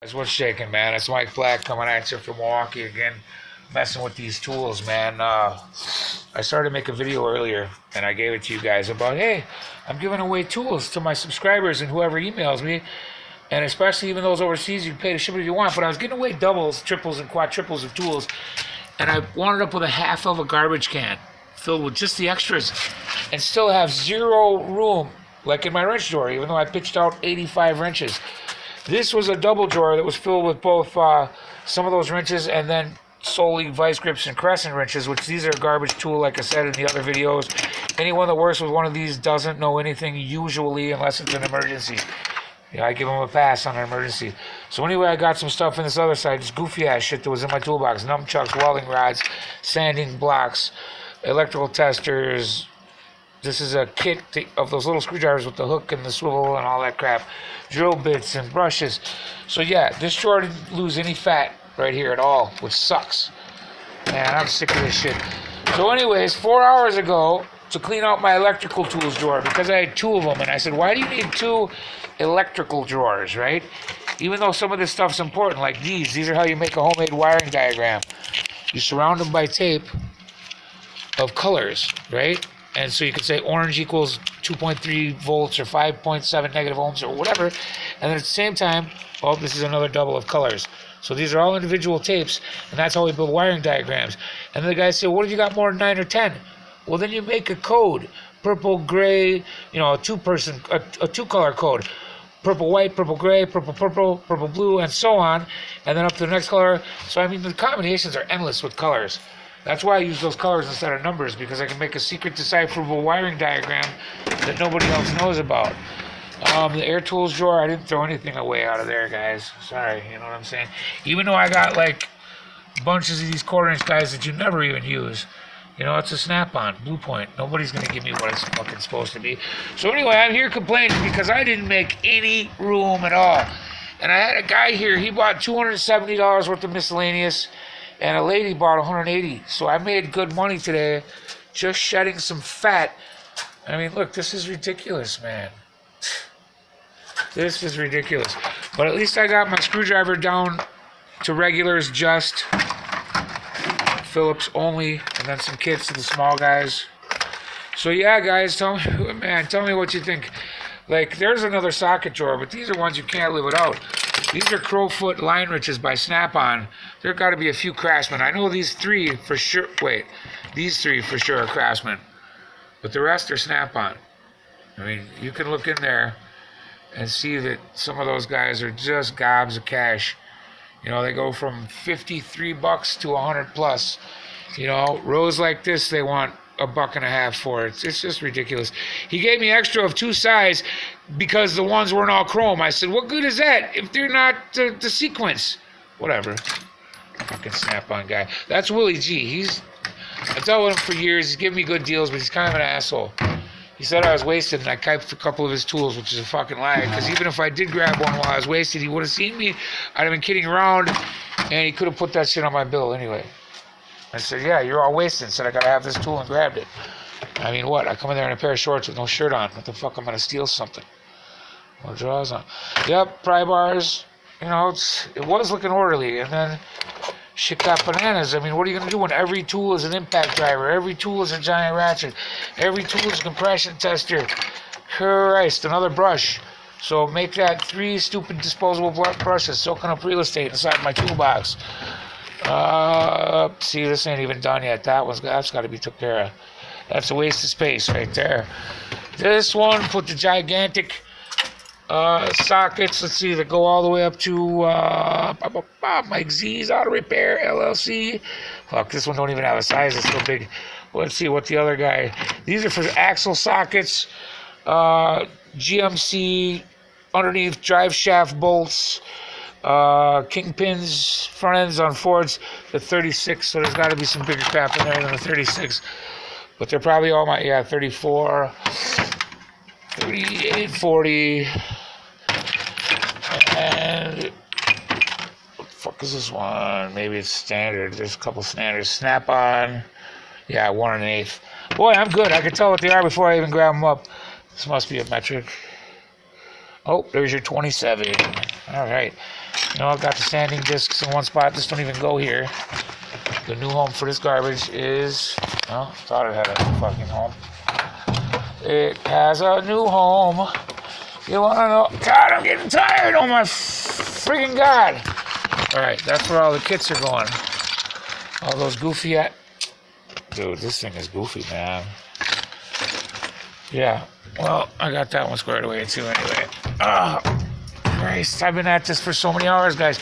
That's what's shaking, man. It's Mike Black coming at you from Milwaukee again, messing with these tools, man. I started to make a video earlier, and I gave it to you guys about, hey, I'm giving away tools to my subscribers and whoever emails me, and especially even those overseas, you can pay to ship it if you want. But I was giving away doubles, triples, and quadruples of tools, and I wound up with a half of a garbage can filled with just the extras, and still have zero room, like in my wrench drawer, even though I pitched out 85 wrenches. This was a double drawer that was filled with both some of those wrenches and then solely vice grips and crescent wrenches, which these are a garbage tool, like I said in the other videos. Anyone that works with one of these doesn't know anything usually unless it's an emergency. Yeah, I give them a pass on an emergency. So anyway, I got some stuff in this other side, this goofy ass shit that was in my toolbox. Nunchucks, welding rods, sanding blocks, electrical testers. This is a kit of those little screwdrivers with the hook and the swivel and all that crap. Drill bits and brushes. So yeah, this drawer didn't lose any fat right here at all, which sucks. Man, I'm sick of this shit. So anyways, 4 hours ago, to clean out my electrical tools drawer, because I had two of them, and I said, why do you need two electrical drawers, right? Even though some of this stuff's important, like these are how you make a homemade wiring diagram. You surround them by tape of colors, right? And so you could say orange equals 2.3 volts or 5.7 negative ohms or whatever. And then at the same time, oh, this is another double of colors. So these are all individual tapes, and that's how we build wiring diagrams. And then the guy said, what if you got more than 9 or 10? Well, then you make a code. Purple, gray, a two-color code. Purple, white, purple, gray, purple, purple, purple, blue, and so on. And then up to the next color. So, I mean, the combinations are endless with colors. That's why I use those colors instead of numbers, because I can make a secret decipherable wiring diagram that nobody else knows about. The air tools drawer, I didn't throw anything away out of there, guys. Sorry, you know what I'm saying? Even though I got like bunches of these quarter-inch guys that you never even use. It's a snap-on, Blue Point. Nobody's going to give me what it's fucking supposed to be. So anyway, I'm here complaining because I didn't make any room at all. And I had a guy here, he bought $270 worth of miscellaneous, and a lady bought 180. So I made good money today just shedding some fat. I mean, look, this is ridiculous, man. This is ridiculous. But at least I got my screwdriver down to regulars, just Phillips only, and then some kits to the small guys. So yeah, guys, tell me what you think. Like, there's another socket drawer, but these are ones you can't live without. These are Crowfoot line wrenches by Snap-on. There got to be a few Craftsman. I know these three for sure. Wait, these three for sure are Craftsman, but the rest are Snap-on. I mean, you can look in there and see that some of those guys are just gobs of cash. They go from $53 to 100 plus. Rows like this, they want $1.50 for it. It's just ridiculous. He gave me extra of 2 size because the ones weren't all chrome. I said, what good is that if they're not the sequence? Whatever. Fucking Snap-on guy. That's Willie G. I've dealt with him for years. He's given me good deals, but he's kind of an asshole. He said I was wasted, and I kept a couple of his tools, which is a fucking lie. Because even if I did grab one while I was wasted, he would have seen me. I'd have been kidding around, and he could have put that shit on my bill anyway. I said, yeah, you're all wasted. Said I gotta have this tool and grabbed it. I mean, what? I come in there in a pair of shorts with no shirt on. What the fuck? I'm gonna steal something. No drawers on. Yep, pry bars. It was looking orderly, and then shit got bananas. I mean, what are you gonna do when every tool is an impact driver? Every tool is a giant ratchet. Every tool is a compression tester. Christ, another brush. So make that 3 stupid disposable brushes soaking up real estate inside my toolbox. See, this ain't even done yet. That's got to be took care of. That's a waste of space right there. This one, put the gigantic sockets. Let's see, that go all the way up to Mike Z's Auto Repair LLC. Fuck, this one don't even have a size. It's so big. Let's see what the other guy. These are for axle sockets. GMC underneath drive shaft bolts. Kingpins, front ends on Fords, the 36, so there's got to be some bigger crap in there than the 36. But they're probably all 34, 38, 40, and what the fuck is this one? Maybe it's standard. There's a couple standards. Snap-on, yeah, 1 1/8. Boy, I'm good. I can tell what they are before I even grab them up. This must be a metric. Oh, there's your 27. All right. You know, I've got the sanding discs in one spot. This don't even go here. The new home for this garbage is... Oh, thought it had a fucking home. It has a new home. You wanna know? God, I'm getting tired. Oh my freaking God. Alright, that's where all the kits are going. All those goofy... Dude, this thing is goofy, man. Yeah, well, I got that one squared away too anyway. Oh, Christ, I've been at this for so many hours, guys.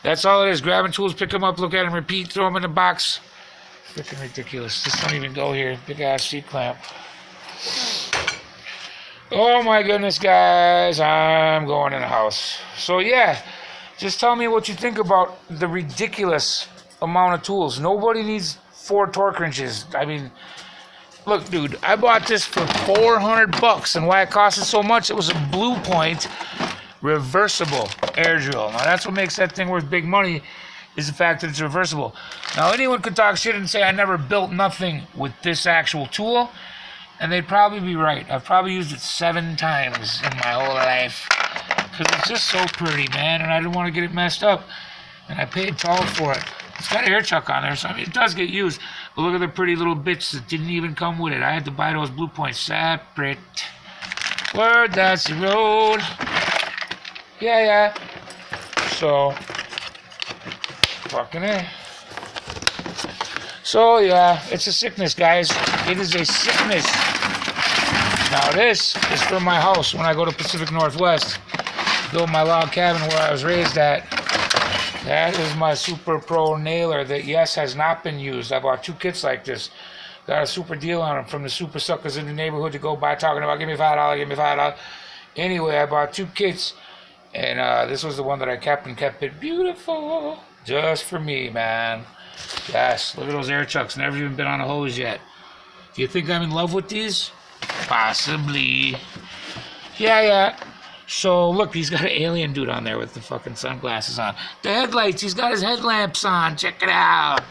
That's all it is. Grabbing tools, pick them up, look at them, repeat, throw them in the box. Freaking ridiculous. This don't even go here. Big ass seat clamp. Oh my goodness, guys. I'm going in the house. So yeah, just tell me what you think about the ridiculous amount of tools. Nobody needs 4 torque wrenches. I mean, look, dude, I bought this for $400, and why it costed so much, it was a Blue Point reversible air drill. Now, that's what makes that thing worth big money, is the fact that it's reversible. Now, anyone could talk shit and say I never built nothing with this actual tool, and they'd probably be right. I've probably used it 7 times in my whole life, because it's just so pretty, man, and I didn't want to get it messed up, and I paid tall for it. It's got an air chuck on there, so I mean, it does get used. But look at the pretty little bits that didn't even come with it. I had to buy those Blue Points separate. Word, that's the road. Yeah. So, fucking A. So, yeah, it's a sickness, guys. It is a sickness. Now, this is from my house when I go to Pacific Northwest. Build my log cabin where I was raised at. That is my Super Pro nailer that, yes, has not been used. I bought 2 kits like this. Got a super deal on them from the super suckers in the neighborhood to go by talking about, give me $5, give me $5. Anyway, I bought 2 kits, and this was the one that I kept and kept it beautiful. Just for me, man. Yes, look at those air chucks. Never even been on a hose yet. Do you think I'm in love with these? Possibly. Yeah. So, look, he's got an alien dude on there with the fucking sunglasses on. The headlights, he's got his headlamps on. Check it out.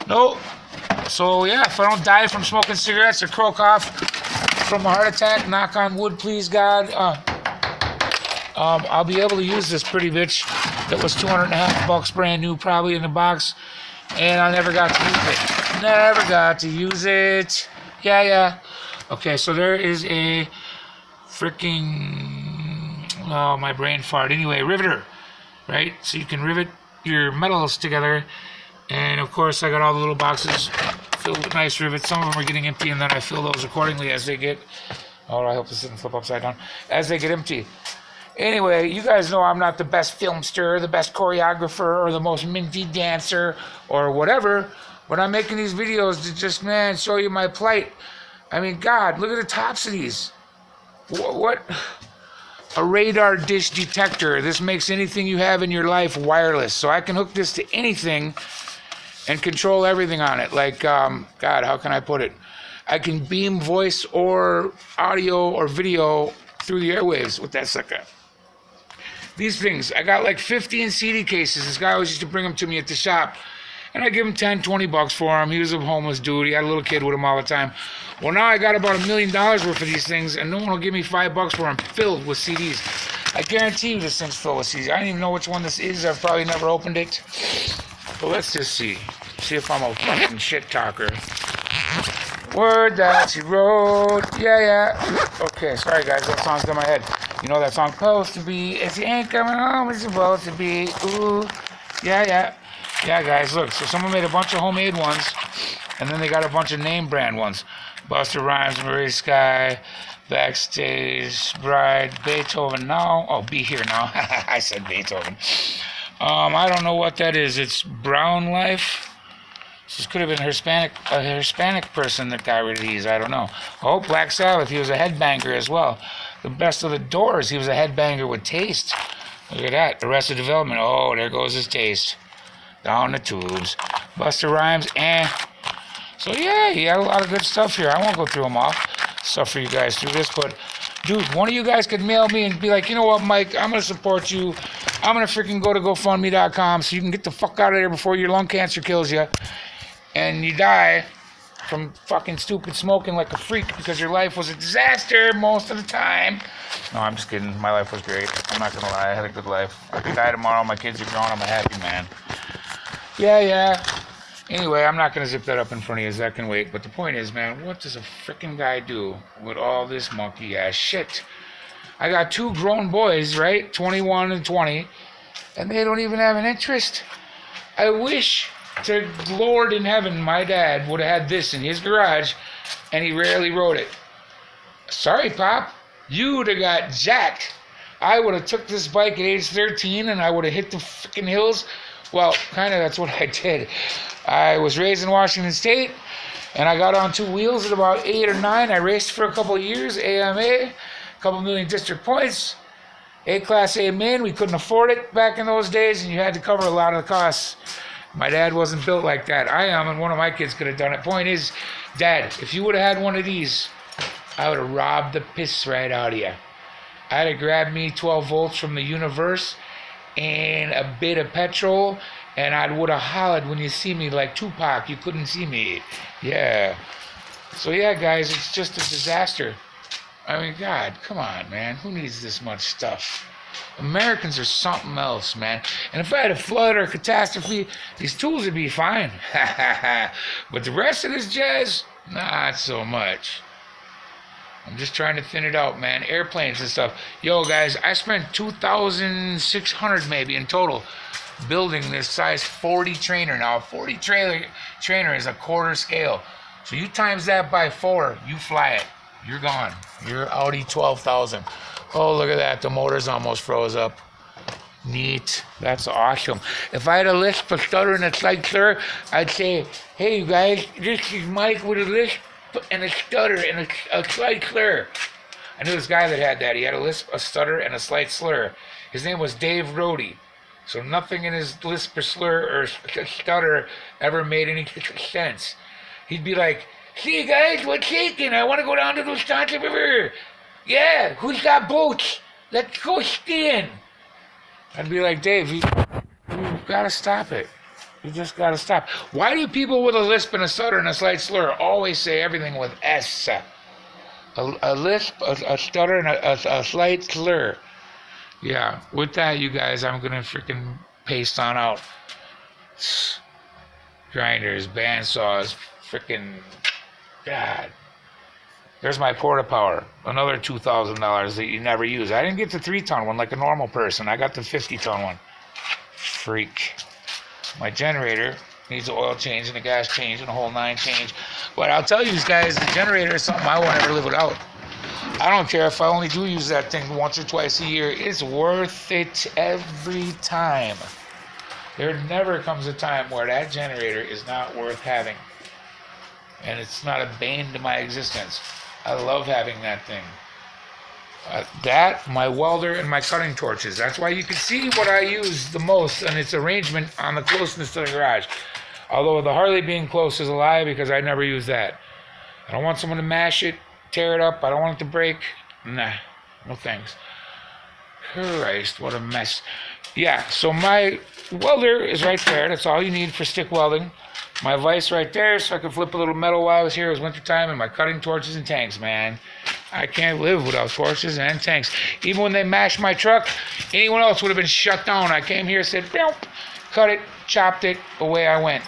Nope. So, yeah, if I don't die from smoking cigarettes or croak off from a heart attack, knock on wood, please, God, I'll be able to use this pretty bitch that was $250 brand new, probably in the box, and I never got to use it. Never got to use it. Yeah. Okay, so there is a freaking... Oh, my brain fart. Anyway, riveter, right? So you can rivet your metals together. And, of course, I got all the little boxes filled with nice rivets. Some of them are getting empty, and then I fill those accordingly as they get... Oh, I hope this didn't flip upside down. As they get empty. Anyway, you guys know I'm not the best filmster, the best choreographer, or the most minty dancer, or whatever. But I'm making these videos to just, man, show you my plight. I mean, God, look at the tops of these. What? A radar dish detector. This makes anything you have in your life wireless. So I can hook this to anything and control everything on it. Like, God, how can I put it? I can beam voice or audio or video through the airwaves with that sucker. These things, I got like 15 CD cases. This guy always used to bring them to me at the shop. And I give him $10-20 for them. He was a homeless dude. He had a little kid with him all the time. Well, now I got about $1 million worth of these things, and no one will give me $5 for them filled with CDs. I guarantee you this thing's filled with CDs. I don't even know which one this is. I've probably never opened it. But let's just see. See if I'm a fucking shit talker. Word that she wrote. Yeah. Okay, sorry guys, that song's in my head. You know that song, supposed to be, if you ain't coming home, it's supposed to be. Ooh. Yeah. Yeah, guys, look. So someone made a bunch of homemade ones, and then they got a bunch of name brand ones. Busta Rhymes, Marie Sky, Backstage, Bride, Beethoven Now. Oh, Be Here Now. I said Beethoven. I don't know what that is. It's Brown Life. This could have been a Hispanic person that got rid of these. I don't know. Oh, Black Sabbath. He was a headbanger as well. The Best of the Doors. He was a headbanger with taste. Look at that. Arrested Development. Oh, there goes his taste. Down the tubes. Busta Rhymes, So yeah, he had a lot of good stuff here. I won't go through them all. Suffer you guys through this, but dude, one of you guys could mail me and be like, you know what, Mike, I'm gonna support you. I'm gonna freaking go to GoFundMe.com so you can get the fuck out of there before your lung cancer kills you and you die. from fucking stupid smoking like a freak because your life was a disaster most of the time. No, I'm just kidding. My life was great. I'm not gonna lie. I had a good life. I could die tomorrow. My kids are grown. I'm a happy man. Yeah. Anyway, I'm not gonna zip that up in front of you. That can wait. But the point is, man, what does a freaking guy do with all this monkey ass shit? I got 2 grown boys, right? 21 and 20, and they don't even have an interest. I wish to Lord in heaven my dad would have had this in his garage, and he rarely rode it. Sorry, Pop. You would have got jacked. I would have took this bike at age 13, and I would have hit the freaking hills. Well, kind of that's what I did. I was raised in Washington State, and I got on 2 wheels at about 8 or 9. I raced for a couple of years, AMA, a couple million district points, A-Class A Main. We couldn't afford it back in those days, and you had to cover a lot of the costs. My dad wasn't built like that. I am, and one of my kids could have done it. Point is, Dad, if you would have had one of these, I would have robbed the piss right out of you. I'd have grabbed me 12 volts from the universe and a bit of petrol, and I would have hollered when you see me like Tupac. You couldn't see me. Yeah. So yeah, guys, it's just a disaster. I mean, God, come on, man. Who needs this much stuff? Americans are something else, man. And if I had a flood or a catastrophe, these tools would be fine. But the rest of this jazz, not so much. I'm just trying to thin it out, man. Airplanes and stuff. Yo, guys, I spent $2,600 maybe in total building this size 40 trainer. Now, a 40 trainer is a quarter scale. So you times that by 4, you fly it. You're gone. You're Audi 12,000. Oh, look at that. The motor's almost froze up. Neat. That's awesome. If I had a lisp, a stutter, and a slight slur, I'd say, hey, you guys, this is Mike with a lisp and a stutter and a slight slur. I knew this guy that had that. He had a lisp, a stutter, and a slight slur. His name was Dave Rohde. So nothing in his lisp or slur or stutter ever made any sense. He'd be like, see, guys, what's shaking? I want to go down to the Wisconsin River. Yeah, who's got boats? Let's go skiing. I'd be like, Dave, you gotta stop it. You just gotta stop. Why do people with a lisp and a stutter and a slight slur always say everything with S? A lisp, a stutter, and a slight slur. Yeah, with that, you guys, I'm gonna freaking paste on out. Grinders, bandsaws, freaking, God. There's my Porta Power, another $2,000 that you never use. I didn't get the 3-ton one like a normal person. I got the 50-ton one. Freak. My generator needs an oil change and a gas change and a whole 9 change. But I'll tell you guys, the generator is something I won't ever live without. I don't care if I only do use that thing once or twice a year. It's worth it every time. There never comes a time where that generator is not worth having. And it's not a bane to my existence. I love having that thing. That, my welder, and my cutting torches. That's why you can see what I use the most and its arrangement on the closeness to the garage. Although the Harley being close is a lie because I never use that. I don't want someone to mash it, tear it up. I don't want it to break. Nah, no thanks. Christ, what a mess. Yeah, so my welder is right there. That's all you need for stick welding. My vise right there so I could flip a little metal while I was here. It was wintertime, and my cutting torches and tanks, man. I can't live without torches and tanks. Even when they mashed my truck, anyone else would have been shut down. I came here, said, boop, cut it, chopped it, away I went.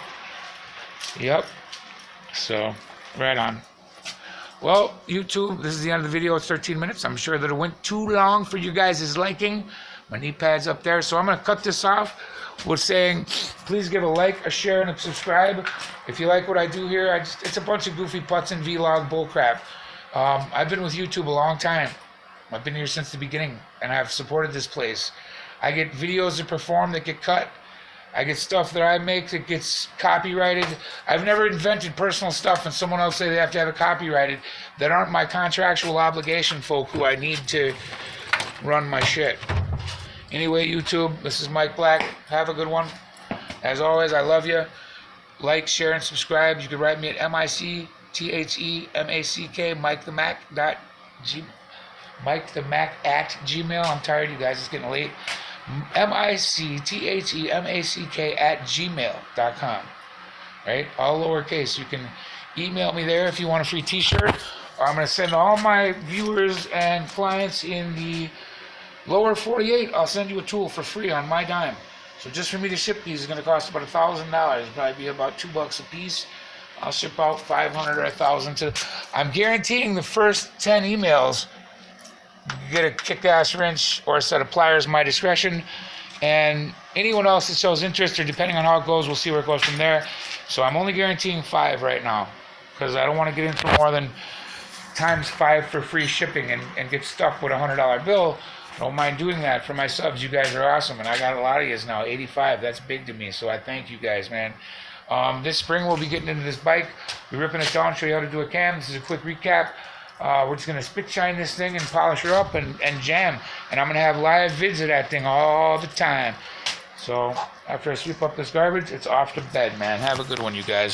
Yep. So, right on. Well, YouTube, this is the end of the video. It's 13 minutes. I'm sure that it went too long for you guys' liking. My knee pad's up there, so I'm going to cut this off with saying, please give a like, a share, and a subscribe. If you like what I do here, it's a bunch of goofy putts and vlog bullcrap. I've been with YouTube a long time. I've been here since the beginning, and I've supported this place. I get videos that perform that get cut. I get stuff that I make that gets copyrighted. I've never invented personal stuff and someone else say they have to have it copyrighted that aren't my contractual obligation folk who I need to run my shit. Anyway, YouTube, this is Mike Black. Have a good one. As always, I love you. Like, share, and subscribe. You can write me at MikeTheMac, MikeTheMac@gmail. I'm tired, you guys. It's getting late. MikeTheMac@gmail.com. Right? All lowercase. You can email me there if you want a free t-shirt. Or I'm going to send all my viewers and clients in the lower 48, I'll send you a tool for free on my dime. So just for me to ship these is going to cost about $1,000. Probably be about $2 a piece. I'll ship out 500 or 1,000 to. I'm guaranteeing the first 10 emails get a kick-ass wrench or a set of pliers, my discretion. And anyone else that shows interest, or depending on how it goes, we'll see where it goes from there. So I'm only guaranteeing 5 right now because I don't want to get into more than times 5 for free shipping and get stuck with a $100 bill. I don't mind doing that for my subs. You guys are awesome, and I got a lot of yous now. 85, that's big to me, so I thank you guys, man. This spring we'll be getting into this bike. We're ripping it down, show you how to do a cam. This is a quick recap. We're just going to spit shine this thing and polish her up and jam. And I'm going to have live vids of that thing all the time. So after I sweep up this garbage, it's off to bed, man. Have a good one, you guys.